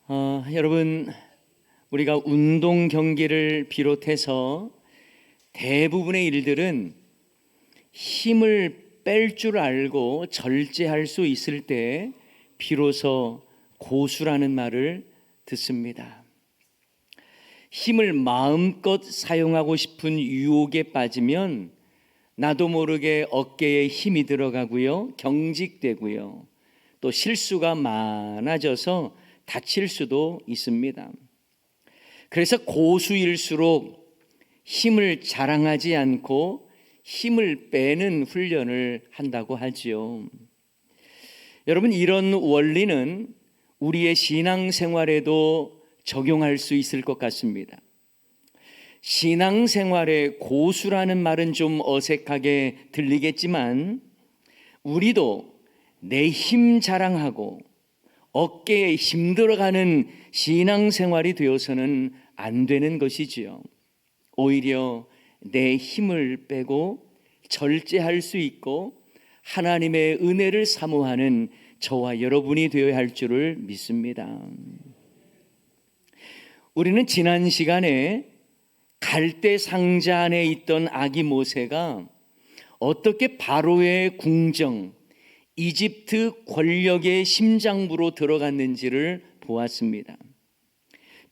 여러분, 우리가 운동 경기를 비롯해서 대부분의 일들은 힘을 뺄 줄 알고 절제할 수 있을 때 비로소 고수라는 말을 듣습니다. 힘을 마음껏 사용하고 싶은 유혹에 빠지면 나도 모르게 어깨에 힘이 들어가고요, 경직되고요, 또 실수가 많아져서 다칠 수도 있습니다. 그래서 고수일수록 힘을 자랑하지 않고 힘을 빼는 훈련을 한다고 하지요. 여러분, 이런 원리는 우리의 신앙생활에도 적용할 수 있을 것 같습니다. 신앙생활에 고수라는 말은 좀 어색하게 들리겠지만 우리도 내 힘 자랑하고 어깨에 힘 들어가는 신앙생활이 되어서는 안 되는 것이지요. 오히려 내 힘을 빼고 절제할 수 있고 하나님의 은혜를 사모하는 저와 여러분이 되어야 할 줄을 믿습니다. 우리는 지난 시간에 갈대 상자 안에 있던 아기 모세가 어떻게 바로의 궁정, 이집트 권력의 심장부로 들어갔는지를 보았습니다.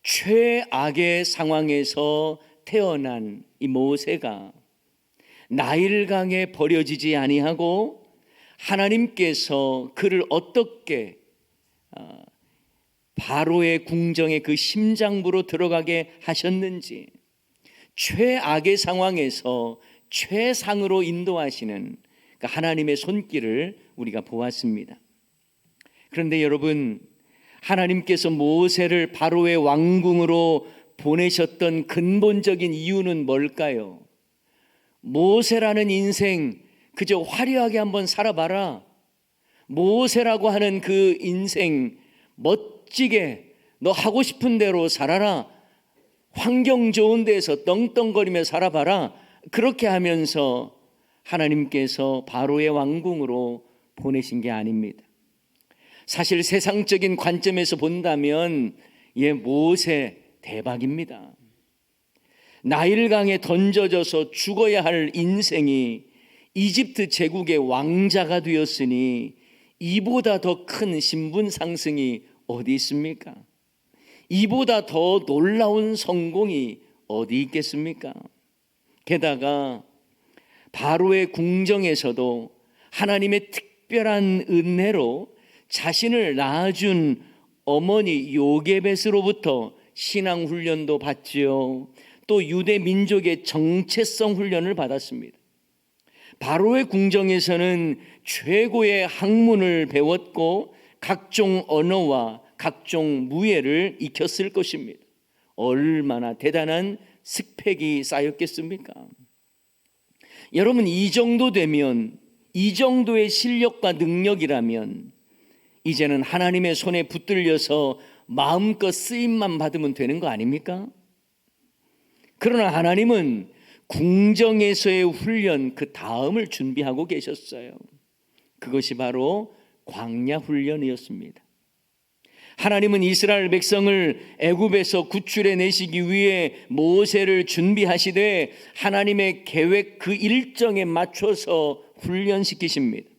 최악의 상황에서 태어난 이 모세가 나일강에 버려지지 아니하고 하나님께서 그를 어떻게 바로의 궁정의 그 심장부로 들어가게 하셨는지, 최악의 상황에서 최상으로 인도하시는 하나님의 손길을 우리가 보았습니다. 그런데 여러분, 하나님께서 모세를 바로의 왕궁으로 보내셨던 근본적인 이유는 뭘까요? 모세라는 인생 그저 화려하게 한번 살아봐라. 모세라고 하는 그 인생 멋지게 너 하고 싶은 대로 살아라. 환경 좋은 데서 떵떵거리며 살아봐라. 그렇게 하면서 하나님께서 바로의 왕궁으로 보내신 게 아닙니다. 사실 세상적인 관점에서 본다면 모세 대박입니다. 나일강에 던져져서 죽어야 할 인생이 이집트 제국의 왕자가 되었으니 이보다 더 큰 신분 상승이 어디 있습니까? 이보다 더 놀라운 성공이 어디 있겠습니까? 게다가 바로의 궁정에서도 하나님의 특별한 은혜로 자신을 낳아준 어머니 요게벳으로부터 신앙 훈련도 받지요. 또 유대 민족의 정체성 훈련을 받았습니다. 바로의 궁정에서는 최고의 학문을 배웠고 각종 언어와 각종 무예를 익혔을 것입니다. 얼마나 대단한 스펙이 쌓였겠습니까? 여러분, 이 정도 되면, 이 정도의 실력과 능력이라면 이제는 하나님의 손에 붙들려서 마음껏 쓰임만 받으면 되는 거 아닙니까? 그러나 하나님은 궁정에서의 훈련 그 다음을 준비하고 계셨어요. 그것이 바로 광야 훈련이었습니다. 하나님은 이스라엘 백성을 애굽에서 구출해 내시기 위해 모세를 준비하시되 하나님의 계획 그 일정에 맞춰서 훈련시키십니다.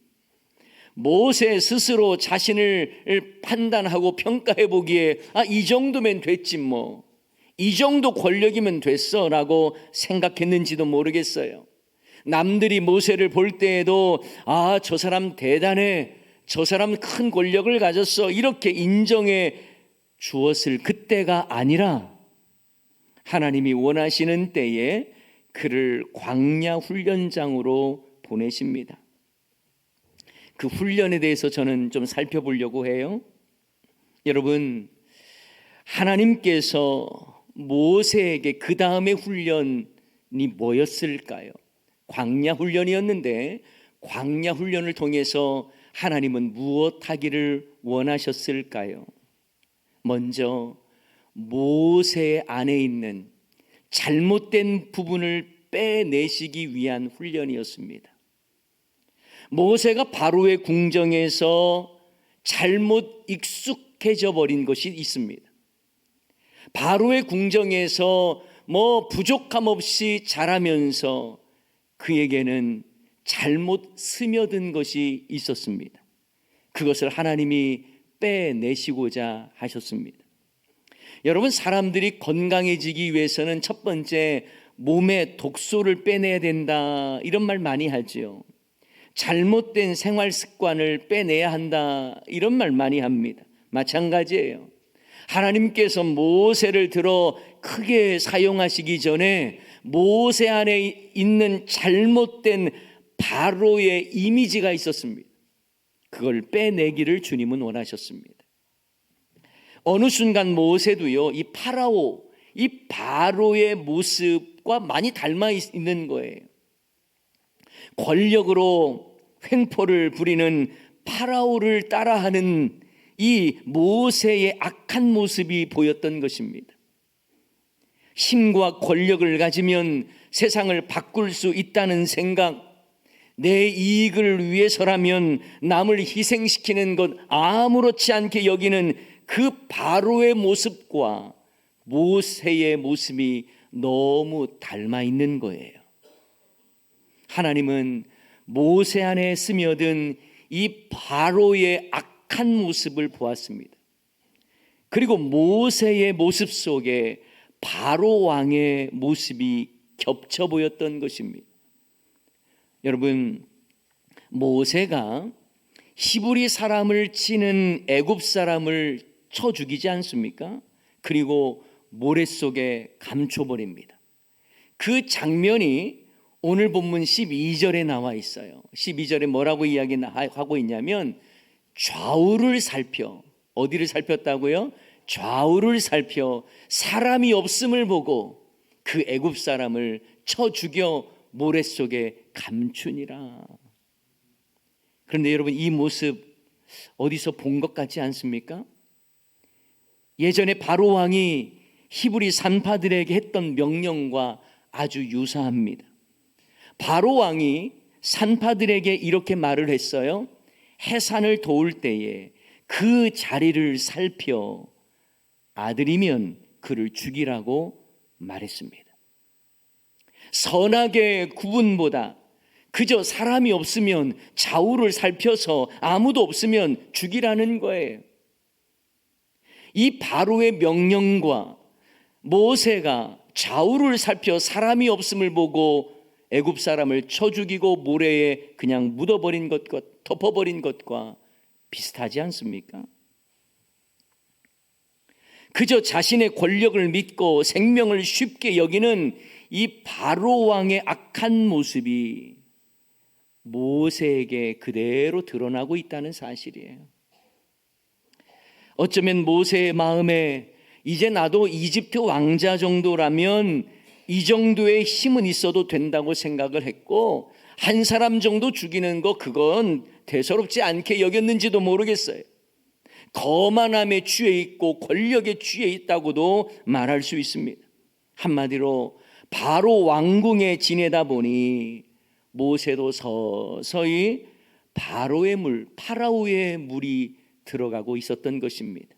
모세 스스로 자신을 판단하고 평가해 보기에 이 정도면 됐지 뭐, 이 정도 권력이면 됐어 라고 생각했는지도 모르겠어요. 남들이 모세를 볼 때에도 저 사람 대단해, 저 사람 큰 권력을 가졌어, 이렇게 인정해 주었을 그때가 아니라 하나님이 원하시는 때에 그를 광야 훈련장으로 보내십니다. 그 훈련에 대해서 저는 좀 살펴보려고 해요. 여러분, 하나님께서 모세에게 그 다음의 훈련이 뭐였을까요? 광야 훈련이었는데 광야 훈련을 통해서 하나님은 무엇 하기를 원하셨을까요? 먼저 모세 안에 있는 잘못된 부분을 빼내시기 위한 훈련이었습니다. 모세가 바로의 궁정에서 잘못 익숙 약해져 버린 것이 있습니다. 바로의 궁정에서 부족함 없이 자라면서 그에게는 잘못 스며든 것이 있었습니다. 그것을 하나님이 빼내시고자 하셨습니다. 여러분, 사람들이 건강해지기 위해서는 첫 번째, 몸의 독소를 빼내야 된다, 이런 말 많이 하지요. 잘못된 생활 습관을 빼내야 한다, 이런 말 많이 합니다. 마찬가지예요. 하나님께서 모세를 들어 크게 사용하시기 전에 모세 안에 있는 잘못된 바로의 이미지가 있었습니다. 그걸 빼내기를 주님은 원하셨습니다. 어느 순간 모세도요, 이 파라오, 이 바로의 모습과 많이 닮아 있는 거예요. 권력으로 횡포를 부리는 파라오를 따라하는 이 모세의 악한 모습이 보였던 것입니다. 힘과 권력을 가지면 세상을 바꿀 수 있다는 생각, 내 이익을 위해서라면 남을 희생시키는 것 아무렇지 않게 여기는 그 바로의 모습과 모세의 모습이 너무 닮아 있는 거예요. 하나님은 모세 안에 스며든 이 바로의 악한 모습을 보았습니다. 그리고 모세의 모습 속에 바로 왕의 모습이 겹쳐 보였던 것입니다. 여러분, 모세가 히브리 사람을 치는 애굽 사람을 쳐 죽이지 않습니까? 그리고 모래 속에 감춰버립니다. 그 장면이 오늘 본문 12절에 나와 있어요. 12절에 뭐라고 이야기하고 있냐면, 좌우를 살펴, 어디를 살폈다고요? 좌우를 살펴 사람이 없음을 보고 그 애굽 사람을 쳐 죽여 모래 속에 감추니라. 그런데 여러분, 이 모습 어디서 본 것 같지 않습니까? 예전에 바로 왕이 히브리 산파들에게 했던 명령과 아주 유사합니다. 바로 왕이 산파들에게 이렇게 말을 했어요. 해산을 도울 때에 그 자리를 살펴 아들이면 그를 죽이라고 말했습니다. 선악의 구분보다 그저 사람이 없으면 좌우를 살펴서 아무도 없으면 죽이라는 거예요. 이 바로의 명령과 모세가 좌우를 살펴 사람이 없음을 보고 애굽 사람을 쳐 죽이고 모래에 그냥 묻어버린 것과 덮어버린 것과 비슷하지 않습니까? 그저 자신의 권력을 믿고 생명을 쉽게 여기는 이 바로 왕의 악한 모습이 모세에게 그대로 드러나고 있다는 사실이에요. 어쩌면 모세의 마음에 이제 나도 이집트 왕자 정도라면 이 정도의 힘은 있어도 된다고 생각을 했고, 한 사람 정도 죽이는 거 그건 대수롭지 않게 여겼는지도 모르겠어요. 거만함에 취해 있고 권력에 취해 있다고도 말할 수 있습니다. 한마디로 바로 왕궁에 지내다 보니 모세도 서서히 바로의 물, 파라오의 물이 들어가고 있었던 것입니다.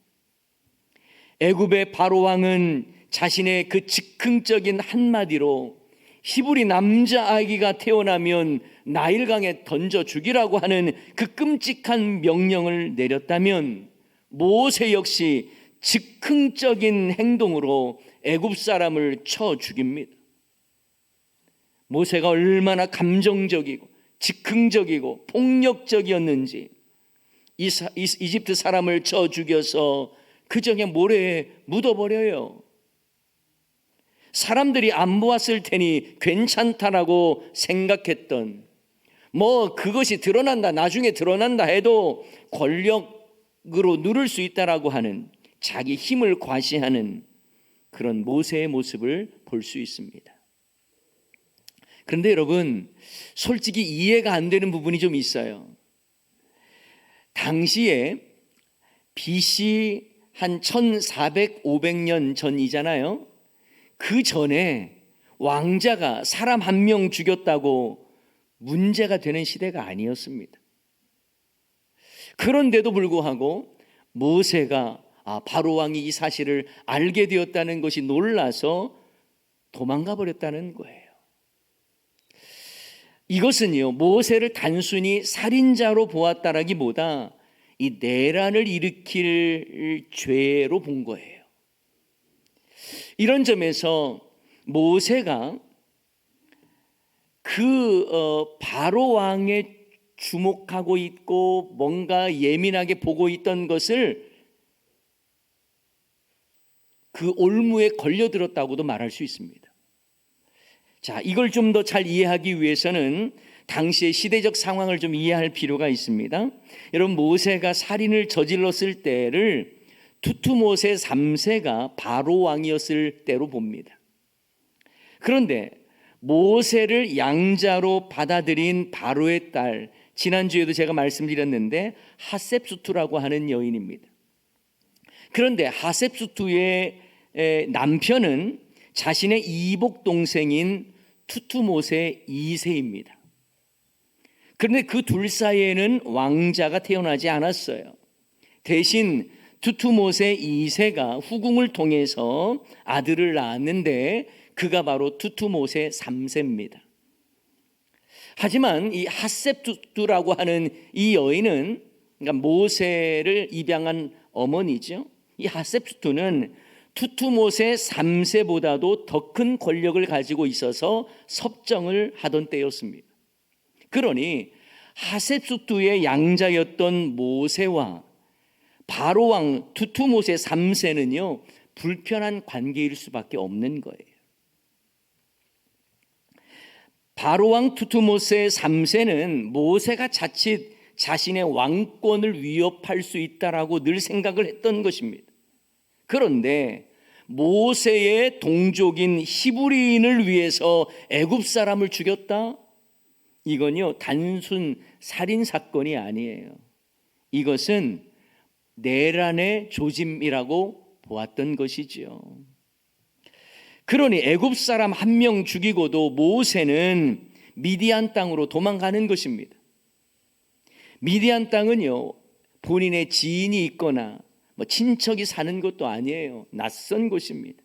애굽의 바로 왕은 자신의 그 즉흥적인 한마디로 히브리 남자아기가 태어나면 나일강에 던져 죽이라고 하는 그 끔찍한 명령을 내렸다면, 모세 역시 즉흥적인 행동으로 애굽 사람을 쳐 죽입니다. 모세가 얼마나 감정적이고 즉흥적이고 폭력적이었는지 이집트 사람을 쳐 죽여서 그저 그냥 모래에 묻어버려요. 사람들이 안 보았을 테니 괜찮다라고 생각했던, 그것이 드러난다, 나중에 드러난다 해도 권력으로 누를 수 있다라고 하는, 자기 힘을 과시하는 그런 모세의 모습을 볼 수 있습니다. 그런데 여러분, 솔직히 이해가 안 되는 부분이 좀 있어요. 당시에 BC 한 1400, 500년 전이잖아요. 그 전에 왕자가 사람 한 명 죽였다고 문제가 되는 시대가 아니었습니다. 그런데도 불구하고 모세가 바로 왕이 이 사실을 알게 되었다는 것이 놀라서 도망가 버렸다는 거예요. 이것은요, 모세를 단순히 살인자로 보았다라기보다 이 내란을 일으킬 죄로 본 거예요. 이런 점에서 모세가 바로 왕에 주목하고 있고 뭔가 예민하게 보고 있던 것을 그 올무에 걸려들었다고도 말할 수 있습니다. 자, 이걸 좀 더 잘 이해하기 위해서는 당시의 시대적 상황을 좀 이해할 필요가 있습니다. 여러분, 모세가 살인을 저질렀을 때를 투투모세 3세가 바로 왕이었을 때로 봅니다. 그런데 모세를 양자로 받아들인 바로의 딸, 지난주에도 제가 말씀드렸는데 하셉수투라고 하는 여인입니다. 그런데 하셉수투의 남편은 자신의 이복 동생인 투투모세 2세입니다. 그런데 그 둘 사이에는 왕자가 태어나지 않았어요. 대신 투투모세 2세가 후궁을 통해서 아들을 낳았는데 그가 바로 투투모세 3세입니다. 하지만 이 하셉투라고 하는 이 여인은, 그러니까 모세를 입양한 어머니죠. 이 하셉투는 투투모세 3세보다도 더 큰 권력을 가지고 있어서 섭정을 하던 때였습니다. 그러니 하셉수투의 양자였던 모세와 바로왕 투투모세 3세는요, 불편한 관계일 수밖에 없는 거예요. 바로왕 투투모세 3세는 모세가 자칫 자신의 왕권을 위협할 수 있다라고 늘 생각을 했던 것입니다. 그런데 모세의 동족인 히브리인을 위해서 애굽 사람을 죽였다? 이건요, 단순 살인 사건이 아니에요. 이것은 내란의 조짐이라고 보았던 것이지요. 그러니 애굽 사람 한 명 죽이고도 모세는 미디안 땅으로 도망가는 것입니다. 미디안 땅은요, 본인의 지인이 있거나 친척이 사는 것도 아니에요. 낯선 곳입니다.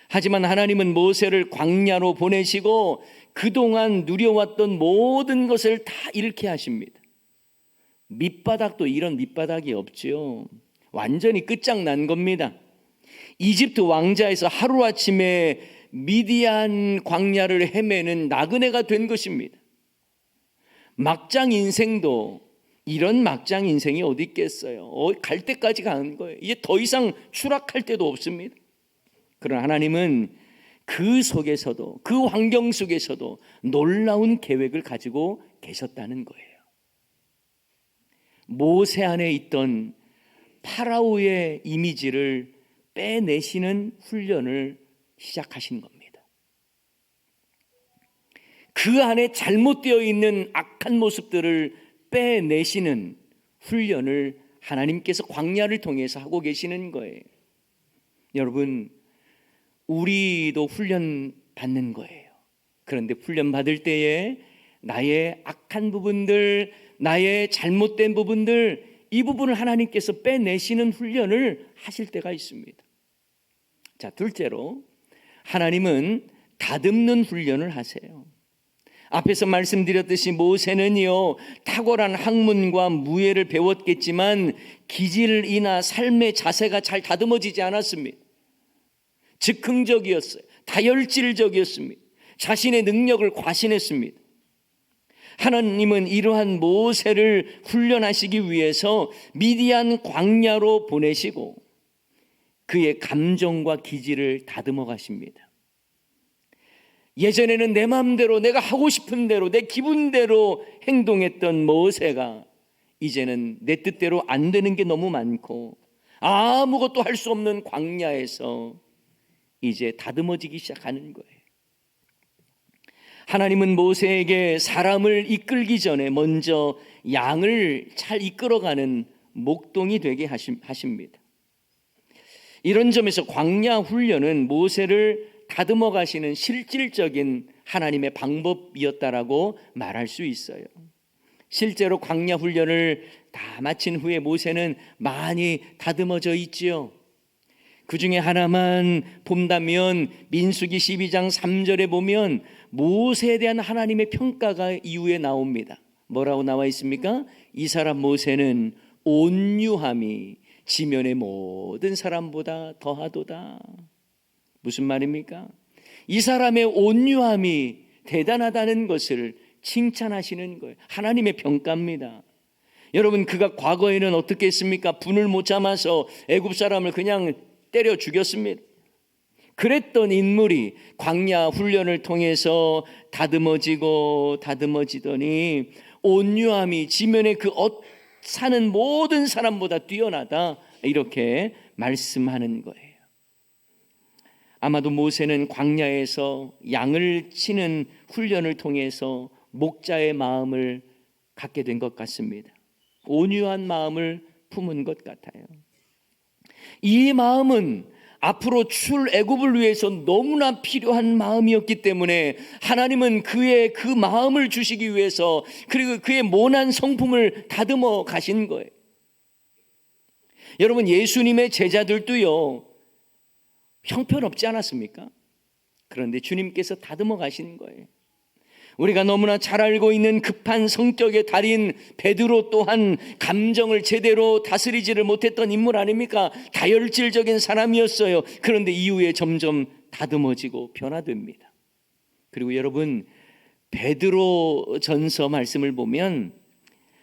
하지만 하나님은 모세를 광야로 보내시고 그동안 누려왔던 모든 것을 다 잃게 하십니다. 밑바닥도 이런 밑바닥이 없지요. 완전히 끝장난 겁니다. 이집트 왕자에서 하루아침에 미디안 광야를 헤매는 나그네가 된 것입니다. 막장 인생도 이런 막장 인생이 어디 있겠어요. 갈 때까지 가는 거예요. 이제 더 이상 추락할 데도 없습니다. 그러나 하나님은 그 속에서도, 그 환경 속에서도 놀라운 계획을 가지고 계셨다는 거예요. 모세 안에 있던 파라오의 이미지를 빼내시는 훈련을 시작하신 겁니다. 그 안에 잘못되어 있는 악한 모습들을 빼내시는 훈련을 하나님께서 광야를 통해서 하고 계시는 거예요. 여러분, 우리도 훈련 받는 거예요. 그런데 훈련 받을 때에 나의 악한 부분들, 나의 잘못된 부분들, 이 부분을 하나님께서 빼내시는 훈련을 하실 때가 있습니다. 자, 둘째로 하나님은 다듬는 훈련을 하세요. 앞에서 말씀드렸듯이 모세는요, 탁월한 학문과 무예를 배웠겠지만 기질이나 삶의 자세가 잘 다듬어지지 않았습니다. 즉흥적이었어요. 다혈질적이었습니다. 자신의 능력을 과신했습니다. 하나님은 이러한 모세를 훈련하시기 위해서 미디안 광야로 보내시고 그의 감정과 기질을 다듬어 가십니다. 예전에는 내 마음대로, 내가 하고 싶은 대로, 내 기분대로 행동했던 모세가 이제는 내 뜻대로 안 되는 게 너무 많고 아무것도 할 수 없는 광야에서 이제 다듬어지기 시작하는 거예요. 하나님은 모세에게 사람을 이끌기 전에 먼저 양을 잘 이끌어가는 목동이 되게 하십니다. 이런 점에서 광야 훈련은 모세를 다듬어 가시는 실질적인 하나님의 방법이었다라고 말할 수 있어요. 실제로 광야 훈련을 다 마친 후에 모세는 많이 다듬어져 있지요. 그 중에 하나만 본다면 민수기 12장 3절에 보면 모세에 대한 하나님의 평가가 이후에 나옵니다. 뭐라고 나와 있습니까? 이 사람 모세는 온유함이 지면의 모든 사람보다 더하도다. 무슨 말입니까? 이 사람의 온유함이 대단하다는 것을 칭찬하시는 거예요. 하나님의 평가입니다. 여러분, 그가 과거에는 어떻게 했습니까? 분을 못 참아서 애굽 사람을 그냥 때려 죽였습니다. 그랬던 인물이 광야 훈련을 통해서 다듬어지더니 온유함이 지면에 그 사는 모든 사람보다 뛰어나다, 이렇게 말씀하는 거예요. 아마도 모세는 광야에서 양을 치는 훈련을 통해서 목자의 마음을 갖게 된 것 같습니다. 온유한 마음을 품은 것 같아요. 이 마음은 앞으로 출애굽을 위해서 너무나 필요한 마음이었기 때문에 하나님은 그의 그 마음을 주시기 위해서, 그리고 그의 모난 성품을 다듬어 가신 거예요. 여러분, 예수님의 제자들도요, 형편없지 않았습니까? 그런데 주님께서 다듬어 가신 거예요. 우리가 너무나 잘 알고 있는 급한 성격의 달인 베드로 또한 감정을 제대로 다스리지를 못했던 인물 아닙니까? 다혈질적인 사람이었어요. 그런데 이후에 점점 다듬어지고 변화됩니다. 그리고 여러분, 베드로 전서 말씀을 보면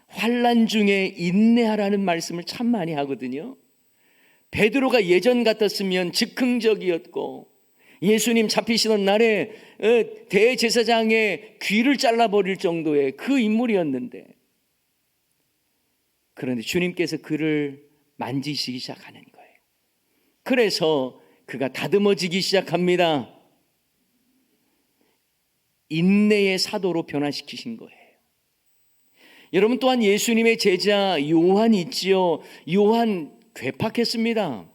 환난 중에 인내하라는 말씀을 참 많이 하거든요. 베드로가 예전 같았으면 즉흥적이었고, 예수님 잡히시던 날에 대제사장의 귀를 잘라버릴 정도의 그 인물이었는데, 그런데 주님께서 그를 만지시기 시작하는 거예요. 그래서 그가 다듬어지기 시작합니다. 인내의 사도로 변화시키신 거예요. 여러분, 또한 예수님의 제자 요한이 있지요. 요한 괴팍했습니다.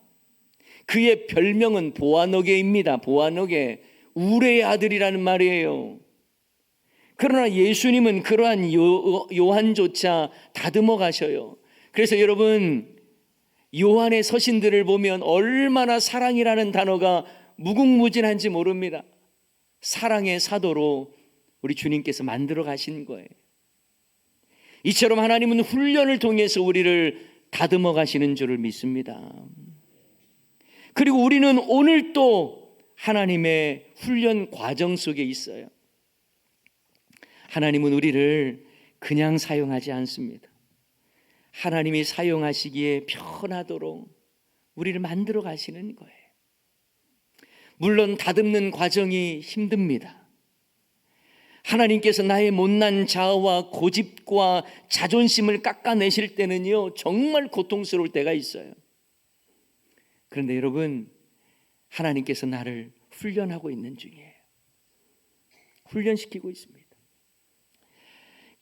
그의 별명은 보아너게입니다. 보아너게, 우레의 아들이라는 말이에요. 그러나 예수님은 그러한 요한조차 다듬어 가셔요. 그래서 여러분, 요한의 서신들을 보면 얼마나 사랑이라는 단어가 무궁무진한지 모릅니다. 사랑의 사도로 우리 주님께서 만들어 가신 거예요. 이처럼 하나님은 훈련을 통해서 우리를 다듬어 가시는 줄을 믿습니다. 그리고 우리는 오늘 또 하나님의 훈련 과정 속에 있어요. 하나님은 우리를 그냥 사용하지 않습니다. 하나님이 사용하시기에 편하도록 우리를 만들어 가시는 거예요. 물론 다듬는 과정이 힘듭니다. 하나님께서 나의 못난 자아와 고집과 자존심을 깎아내실 때는요, 정말 고통스러울 때가 있어요. 그런데 여러분, 하나님께서 나를 훈련하고 있는 중이에요. 훈련시키고 있습니다.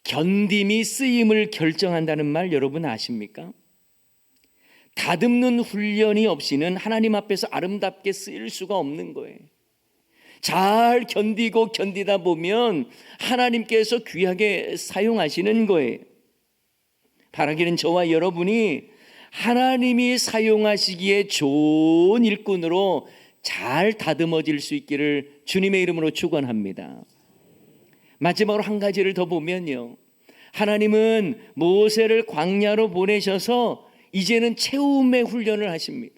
견딤이 쓰임을 결정한다는 말 여러분 아십니까? 다듬는 훈련이 없이는 하나님 앞에서 아름답게 쓰일 수가 없는 거예요. 잘 견디고 견디다 보면 하나님께서 귀하게 사용하시는 거예요. 바라기는 저와 여러분이 하나님이 사용하시기에 좋은 일꾼으로 잘 다듬어질 수 있기를 주님의 이름으로 축원합니다. 마지막으로 한 가지를 더 보면요, 하나님은 모세를 광야로 보내셔서 이제는 채움의 훈련을 하십니다.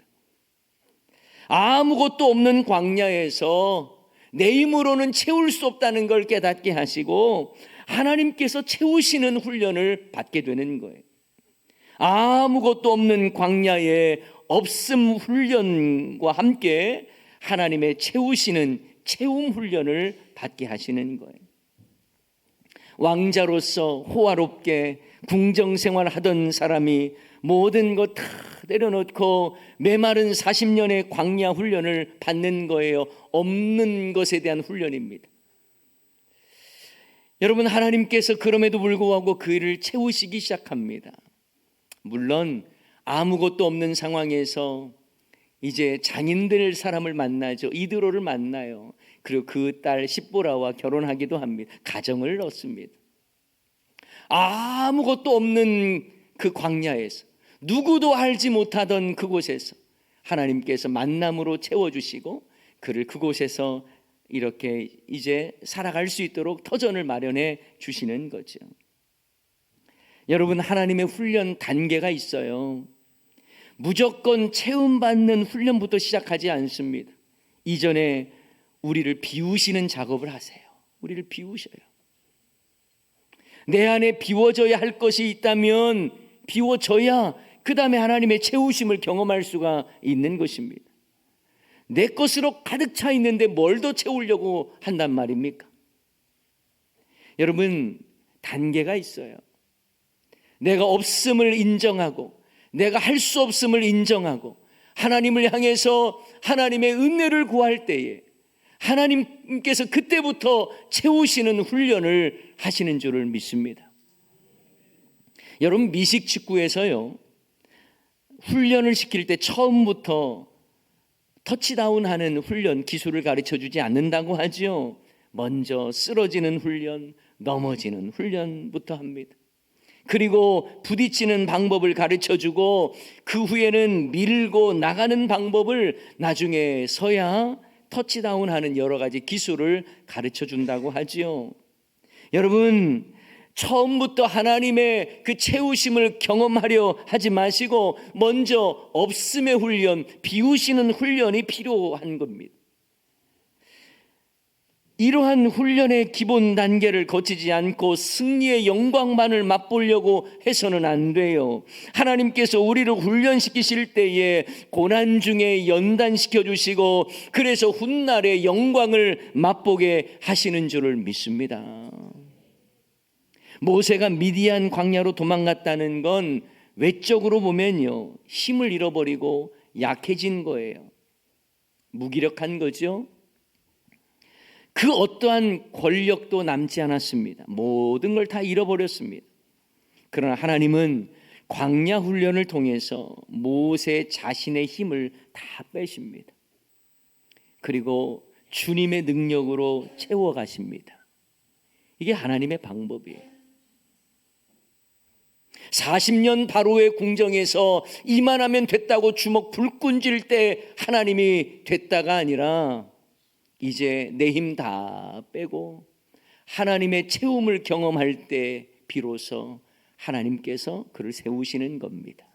아무것도 없는 광야에서 내 힘으로는 채울 수 없다는 걸 깨닫게 하시고 하나님께서 채우시는 훈련을 받게 되는 거예요. 아무것도 없는 광야의 없음 훈련과 함께 하나님의 채우시는 채움 훈련을 받게 하시는 거예요. 왕자로서 호화롭게 궁정생활 하던 사람이 모든 것 다 내려놓고 메마른 40년의 광야 훈련을 받는 거예요. 없는 것에 대한 훈련입니다. 여러분, 하나님께서 그럼에도 불구하고 그를 채우시기 시작합니다. 물론 아무것도 없는 상황에서 이제 장인들 사람을 만나죠. 이드로를 만나요. 그리고 그 딸 십보라와 결혼하기도 합니다. 가정을 얻습니다. 아무것도 없는 그 광야에서, 누구도 알지 못하던 그곳에서 하나님께서 만남으로 채워주시고 그를 그곳에서 이렇게 이제 살아갈 수 있도록 터전을 마련해 주시는 거죠. 여러분, 하나님의 훈련 단계가 있어요. 무조건 체험받는 훈련부터 시작하지 않습니다. 이전에 우리를 비우시는 작업을 하세요. 우리를 비우셔요. 내 안에 비워져야 할 것이 있다면 비워져야 그 다음에 하나님의 채우심을 경험할 수가 있는 것입니다. 내 것으로 가득 차 있는데 뭘 더 채우려고 한단 말입니까? 여러분, 단계가 있어요. 내가 없음을 인정하고 내가 할 수 없음을 인정하고 하나님을 향해서 하나님의 은혜를 구할 때에 하나님께서 그때부터 채우시는 훈련을 하시는 줄을 믿습니다. 여러분, 미식축구에서요, 훈련을 시킬 때 처음부터 터치다운하는 훈련 기술을 가르쳐주지 않는다고 하죠. 먼저 쓰러지는 훈련, 넘어지는 훈련부터 합니다. 그리고 부딪히는 방법을 가르쳐주고 그 후에는 밀고 나가는 방법을 나중에 서야 터치다운하는 여러 가지 기술을 가르쳐준다고 하지요. 여러분, 처음부터 하나님의 그 채우심을 경험하려 하지 마시고 먼저 없음의 훈련, 비우시는 훈련이 필요한 겁니다. 이러한 훈련의 기본 단계를 거치지 않고 승리의 영광만을 맛보려고 해서는 안 돼요. 하나님께서 우리를 훈련시키실 때에 고난 중에 연단시켜 주시고 그래서 훗날의 영광을 맛보게 하시는 줄을 믿습니다. 모세가 미디안 광야로 도망갔다는 건 외적으로 보면요, 힘을 잃어버리고 약해진 거예요. 무기력한 거죠. 그 어떠한 권력도 남지 않았습니다. 모든 걸 다 잃어버렸습니다. 그러나 하나님은 광야 훈련을 통해서 모세 자신의 힘을 다 빼십니다. 그리고 주님의 능력으로 채워가십니다. 이게 하나님의 방법이에요. 40년 바로의 궁정에서 이만하면 됐다고 주먹 불 질 때 하나님이 됐다가 아니라 이제 내 힘 다 빼고 하나님의 채움을 경험할 때 비로소 하나님께서 그를 세우시는 겁니다.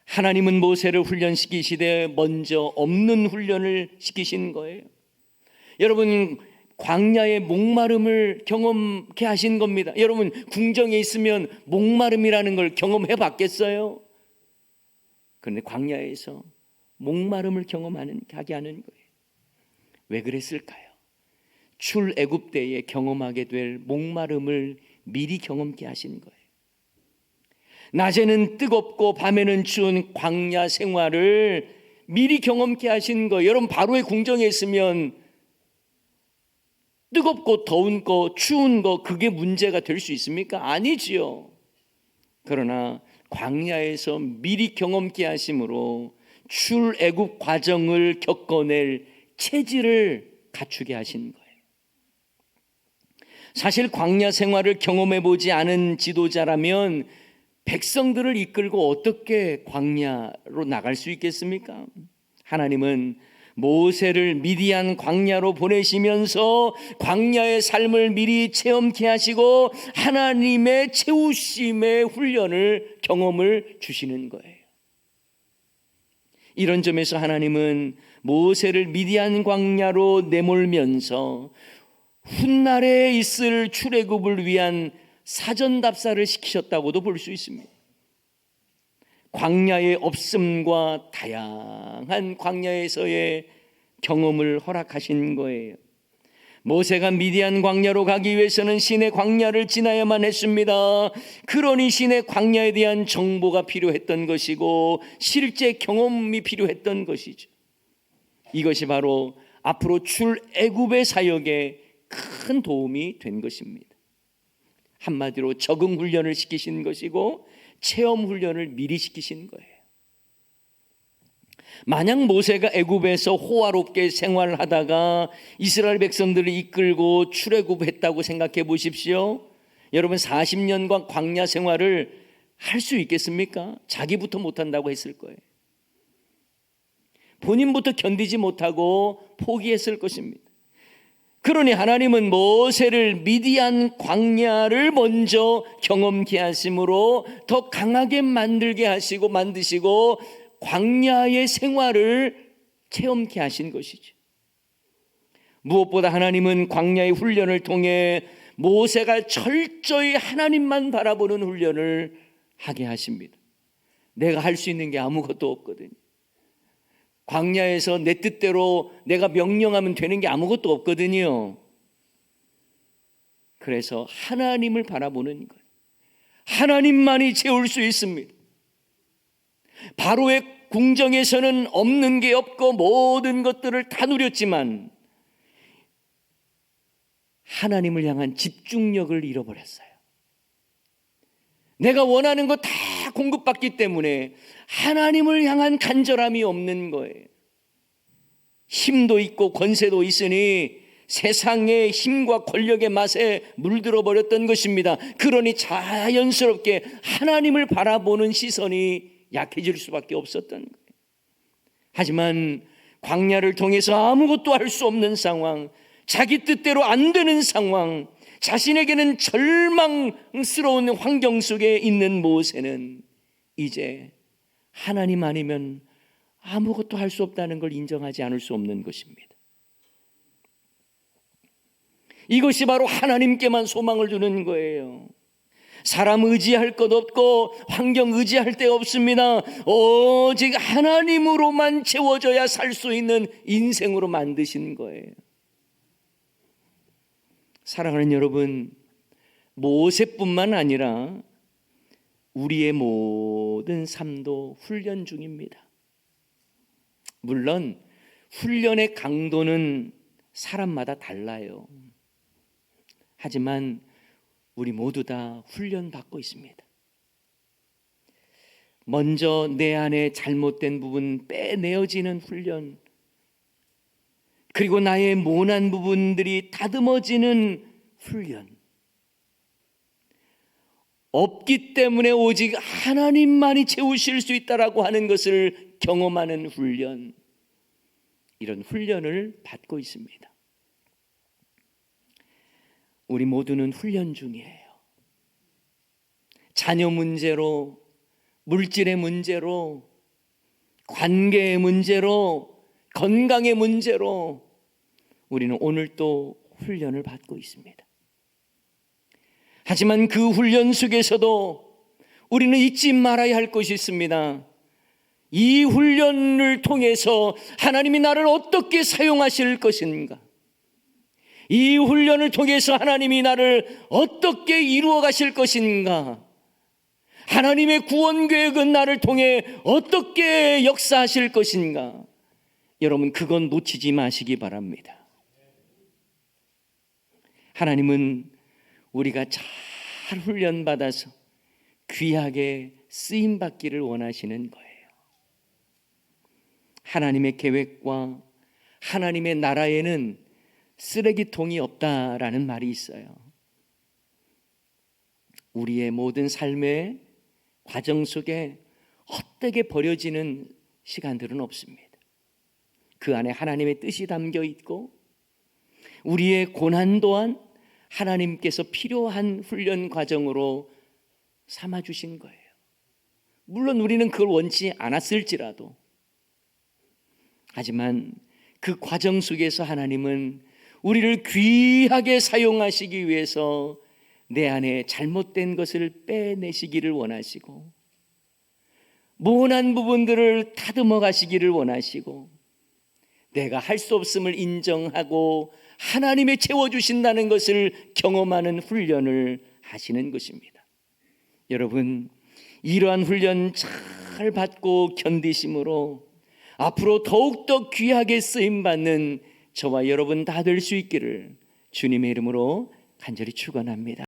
하나님은 모세를 훈련시키시되 먼저 없는 훈련을 시키신 거예요. 여러분, 광야의 목마름을 경험케 하신 겁니다. 여러분, 궁정에 있으면 목마름이라는 걸 경험해 봤겠어요? 그런데 광야에서 목마름을 경험하게 하는 거예요. 왜 그랬을까요? 출애굽 때에 경험하게 될 목마름을 미리 경험케 하신 거예요. 낮에는 뜨겁고 밤에는 추운 광야 생활을 미리 경험케 하신 거예요. 여러분, 바로의 궁정에 있으면 뜨겁고 더운 거, 추운 거, 그게 문제가 될 수 있습니까? 아니지요. 그러나 광야에서 미리 경험케 하심으로 출애굽 과정을 겪어낼 체질을 갖추게 하신 거예요. 사실 광야 생활을 경험해 보지 않은 지도자라면 백성들을 이끌고 어떻게 광야로 나갈 수 있겠습니까? 하나님은 모세를 미디안 광야로 보내시면서 광야의 삶을 미리 체험케 하시고 하나님의 채우심의 훈련을 경험을 주시는 거예요. 이런 점에서 하나님은 모세를 미디안 광야로 내몰면서 훗날에 있을 출애굽을 위한 사전 답사를 시키셨다고도 볼 수 있습니다. 광야의 없음과 다양한 광야에서의 경험을 허락하신 거예요. 모세가 미디안 광야로 가기 위해서는 신의 광야를 지나야만 했습니다. 그러니 신의 광야에 대한 정보가 필요했던 것이고 실제 경험이 필요했던 것이죠. 이것이 바로 앞으로 출애굽의 사역에 큰 도움이 된 것입니다. 한마디로 적응 훈련을 시키신 것이고 체험 훈련을 미리 시키신 거예요. 만약 모세가 애굽에서 호화롭게 생활하다가 이스라엘 백성들을 이끌고 출애굽했다고 생각해 보십시오. 여러분 40년간 광야 생활을 할 수 있겠습니까? 자기부터 못한다고 했을 거예요. 본인부터 견디지 못하고 포기했을 것입니다. 그러니 하나님은 모세를 미디안 광야를 먼저 경험케 하심으로 더 강하게 만드시고 광야의 생활을 체험케 하신 것이죠. 무엇보다 하나님은 광야의 훈련을 통해 모세가 철저히 하나님만 바라보는 훈련을 하게 하십니다. 내가 할 수 있는 게 아무것도 없거든요. 광야에서 내 뜻대로 내가 명령하면 되는 게 아무것도 없거든요. 그래서 하나님을 바라보는 것, 하나님만이 채울 수 있습니다. 바로의 궁정에서는 없는 게 없고 모든 것들을 다 누렸지만 하나님을 향한 집중력을 잃어버렸어요. 내가 원하는 거 다 공급받기 때문에 하나님을 향한 간절함이 없는 거예요. 힘도 있고 권세도 있으니 세상의 힘과 권력의 맛에 물들어 버렸던 것입니다. 그러니 자연스럽게 하나님을 바라보는 시선이 약해질 수밖에 없었던 거예요. 하지만 광야를 통해서 아무것도 할 수 없는 상황, 자기 뜻대로 안 되는 상황, 자신에게는 절망스러운 환경 속에 있는 모세는 이제 하나님 아니면 아무것도 할 수 없다는 걸 인정하지 않을 수 없는 것입니다. 이것이 바로 하나님께만 소망을 두는 거예요. 사람 의지할 것 없고 환경 의지할 데 없습니다. 오직 하나님으로만 채워져야 살 수 있는 인생으로 만드신 거예요. 사랑하는 여러분, 모세뿐만 아니라 우리의 모든 삶도 훈련 중입니다. 물론 훈련의 강도는 사람마다 달라요. 하지만 우리 모두 다 훈련받고 있습니다. 먼저 내 안에 잘못된 부분 빼내어지는 훈련, 그리고 나의 모난 부분들이 다듬어지는 훈련. 없기 때문에 오직 하나님만이 채우실 수 있다라고 하는 것을 경험하는 훈련, 이런 훈련을 받고 있습니다. 우리 모두는 훈련 중이에요. 자녀 문제로, 물질의 문제로, 관계의 문제로, 건강의 문제로 우리는 오늘 또 훈련을 받고 있습니다. 하지만 그 훈련 속에서도 우리는 잊지 말아야 할 것이 있습니다. 이 훈련을 통해서 하나님이 나를 어떻게 사용하실 것인가? 이 훈련을 통해서 하나님이 나를 어떻게 이루어 가실 것인가? 하나님의 구원 계획은 나를 통해 어떻게 역사하실 것인가? 여러분, 그건 놓치지 마시기 바랍니다. 하나님은 우리가 잘 훈련받아서 귀하게 쓰임받기를 원하시는 거예요. 하나님의 계획과 하나님의 나라에는 쓰레기통이 없다라는 말이 있어요. 우리의 모든 삶의 과정 속에 헛되게 버려지는 시간들은 없습니다. 그 안에 하나님의 뜻이 담겨 있고 우리의 고난 또한 하나님께서 필요한 훈련 과정으로 삼아주신 거예요. 물론 우리는 그걸 원치 않았을지라도, 하지만 그 과정 속에서 하나님은 우리를 귀하게 사용하시기 위해서 내 안에 잘못된 것을 빼내시기를 원하시고 모난 부분들을 다듬어 가시기를 원하시고 내가 할 수 없음을 인정하고 하나님이 채워주신다는 것을 경험하는 훈련을 하시는 것입니다. 여러분, 이러한 훈련 잘 받고 견디심으로 앞으로 더욱더 귀하게 쓰임받는 저와 여러분 다 될 수 있기를 주님의 이름으로 간절히 축원합니다.